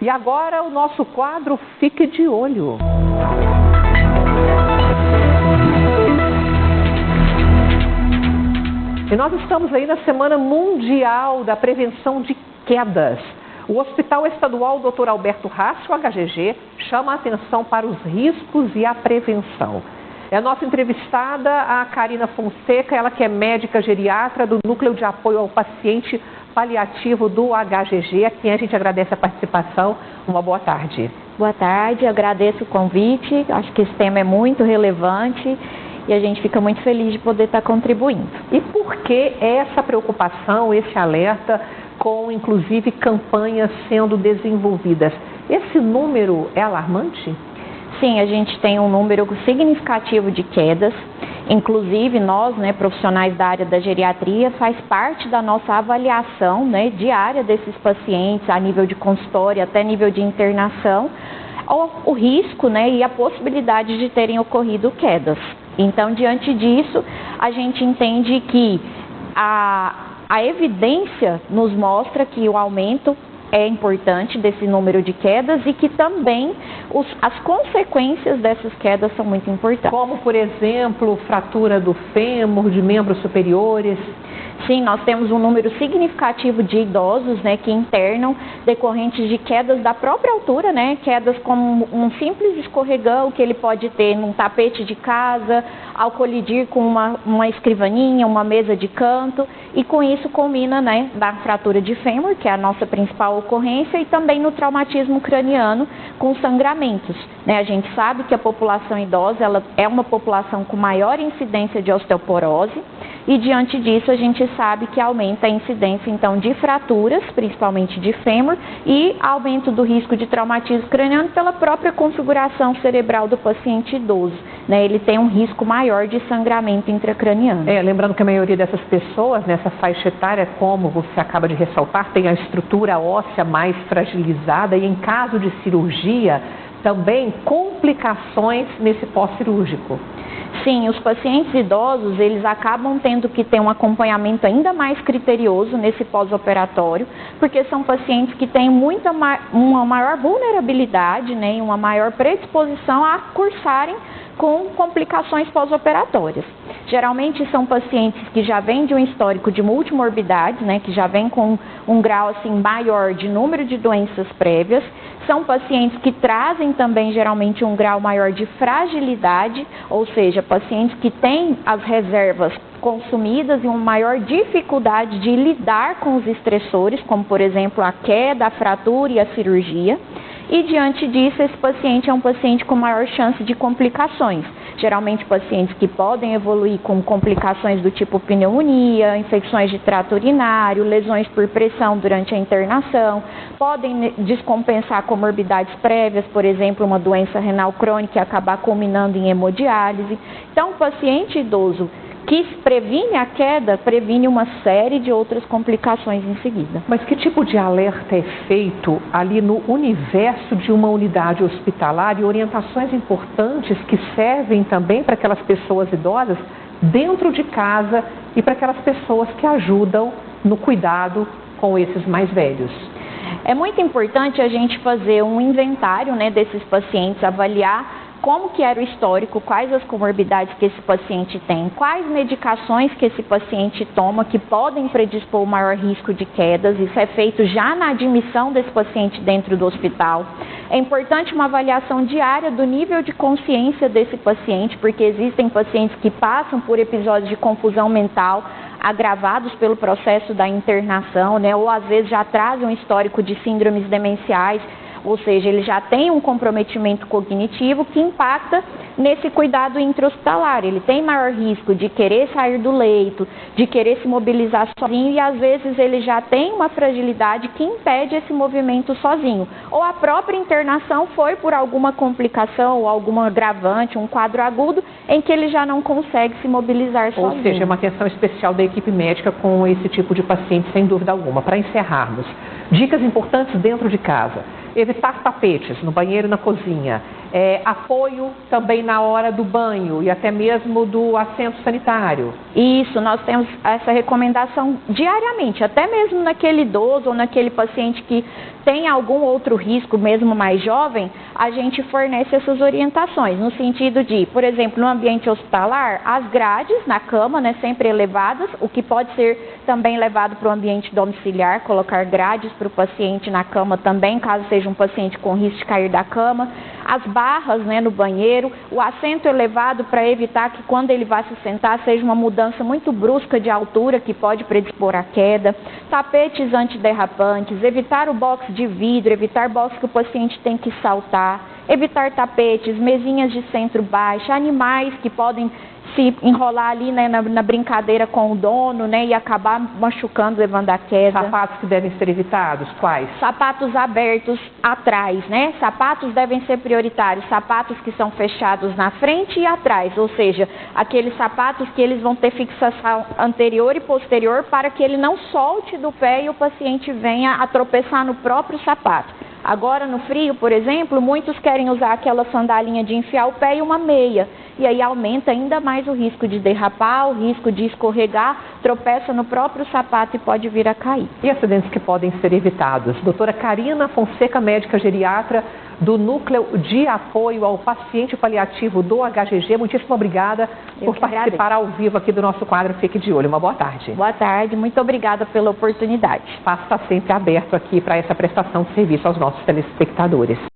E agora o nosso quadro Fique de Olho. E nós estamos aí na Semana Mundial da Prevenção de Quedas. O Hospital Estadual Dr. Alberto Rassi, o HGG, chama a atenção para os riscos e a prevenção. É a nossa entrevistada, a Karina Fonseca, ela que é médica geriatra do Núcleo de Apoio ao Paciente Paliativo do HGG, a quem a gente agradece a participação. Uma boa tarde. Boa tarde, agradeço o convite, acho que esse tema é muito relevante e a gente fica muito feliz de poder estar contribuindo. E por que essa preocupação, esse alerta, com inclusive campanhas sendo desenvolvidas? Esse número é alarmante? Sim, a gente tem um número significativo de quedas. Inclusive, nós, profissionais da área da geriatria, faz parte da nossa avaliação, diária desses pacientes, a nível de consultório, até nível de internação, o risco, e a possibilidade de terem ocorrido quedas. Então, diante disso, a gente entende que a evidência nos mostra que o aumento é importante desse número de quedas e que também as consequências dessas quedas são muito importantes. Como, por exemplo, fratura do fêmur, de membros superiores? Sim, nós temos um número significativo de idosos que internam decorrentes de quedas da própria altura, quedas como um simples escorregão que ele pode ter num tapete de casa, ao colidir com uma escrivaninha, uma mesa de canto, e com isso culmina na fratura de fêmur, que é a nossa principal ocorrência, e também no traumatismo craniano com sangramentos. A gente sabe que a população idosa ela é uma população com maior incidência de osteoporose, e diante disso a gente sabe que aumenta a incidência então de fraturas, principalmente de fêmur, e aumento do risco de traumatismo craniano pela própria configuração cerebral do paciente idoso. Ele tem um risco maior de sangramento intracraniano. Lembrando que a maioria dessas pessoas nessa faixa etária, como você acaba de ressaltar, tem a estrutura óssea mais fragilizada e em caso de cirurgia também complicações nesse pós-cirúrgico. Sim, os pacientes idosos, eles acabam tendo que ter um acompanhamento ainda mais criterioso nesse pós-operatório, porque são pacientes que têm uma maior vulnerabilidade, e uma maior predisposição a cursarem com complicações pós-operatórias. Geralmente são pacientes que já vêm de um histórico de multimorbidades, que já vêm com um grau maior de número de doenças prévias. São pacientes que trazem também geralmente um grau maior de fragilidade, ou seja, pacientes que têm as reservas consumidas e uma maior dificuldade de lidar com os estressores, como por exemplo a queda, a fratura e a cirurgia. E diante disso, esse paciente é um paciente com maior chance de complicações. Geralmente pacientes que podem evoluir com complicações do tipo pneumonia, infecções de trato urinário, lesões por pressão durante a internação, podem descompensar comorbidades prévias, por exemplo, uma doença renal crônica e acabar culminando em hemodiálise. Então, o paciente idoso que previne a queda, previne uma série de outras complicações em seguida. Mas que tipo de alerta é feito ali no universo de uma unidade hospitalar e orientações importantes que servem também para aquelas pessoas idosas dentro de casa e para aquelas pessoas que ajudam no cuidado com esses mais velhos? É muito importante a gente fazer um inventário desses pacientes, avaliar como que era o histórico, quais as comorbidades que esse paciente tem, quais medicações que esse paciente toma que podem predispor o maior risco de quedas. Isso é feito já na admissão desse paciente dentro do hospital. É importante uma avaliação diária do nível de consciência desse paciente, porque existem pacientes que passam por episódios de confusão mental agravados pelo processo da internação, ou às vezes já trazem um histórico de síndromes demenciais, ou seja, ele já tem um comprometimento cognitivo que impacta nesse cuidado intra-hospitalar. Ele tem maior risco de querer sair do leito, de querer se mobilizar sozinho e às vezes ele já tem uma fragilidade que impede esse movimento sozinho. Ou a própria internação foi por alguma complicação ou alguma agravante, um quadro agudo em que ele já não consegue se mobilizar sozinho. Ou seja, é uma atenção especial da equipe médica com esse tipo de paciente, sem dúvida alguma. Para encerrarmos, dicas importantes dentro de casa. evitar tapetes no banheiro e na cozinha, apoio também na hora do banho e até mesmo do assento sanitário. Isso, nós temos essa recomendação diariamente, até mesmo naquele idoso ou naquele paciente que tem algum outro risco, mesmo mais jovem, a gente fornece essas orientações, no sentido de, por exemplo, no ambiente hospitalar, as grades na cama, né, sempre elevadas, o que pode ser também levado para o ambiente domiciliar, colocar grades para o paciente na cama também, caso seja um paciente com risco de cair da cama, as barras, né, no banheiro, o assento elevado para evitar que quando ele vá se sentar seja uma mudança muito brusca de altura que pode predispor à queda, tapetes antiderrapantes, evitar o box de vidro, evitar box que o paciente tem que saltar, evitar tapetes, mesinhas de centro-baixo, animais que podem se enrolar ali, né, na brincadeira com o dono, né, e acabar machucando, levando a queda. Sapatos que devem ser evitados, quais? Sapatos abertos atrás, né? Sapatos devem ser prioritários, sapatos que são fechados na frente e atrás, ou seja, aqueles sapatos que eles vão ter fixação anterior e posterior para que ele não solte do pé e o paciente venha a tropeçar no próprio sapato. Agora, no frio, por exemplo, muitos querem usar aquela sandalinha de enfiar o pé e uma meia. E aí aumenta ainda mais o risco de derrapar, o risco de escorregar, tropeça no próprio sapato e pode vir a cair. E acidentes que podem ser evitados? Doutora Karina Fonseca, médica geriatra do Núcleo de Apoio ao Paciente Paliativo do HGG, muitíssimo obrigada por participar ao vivo aqui do nosso quadro Fique de Olho. Uma boa tarde. Boa tarde, muito obrigada pela oportunidade. O espaço está sempre aberto aqui para essa prestação de serviço aos nossos telespectadores.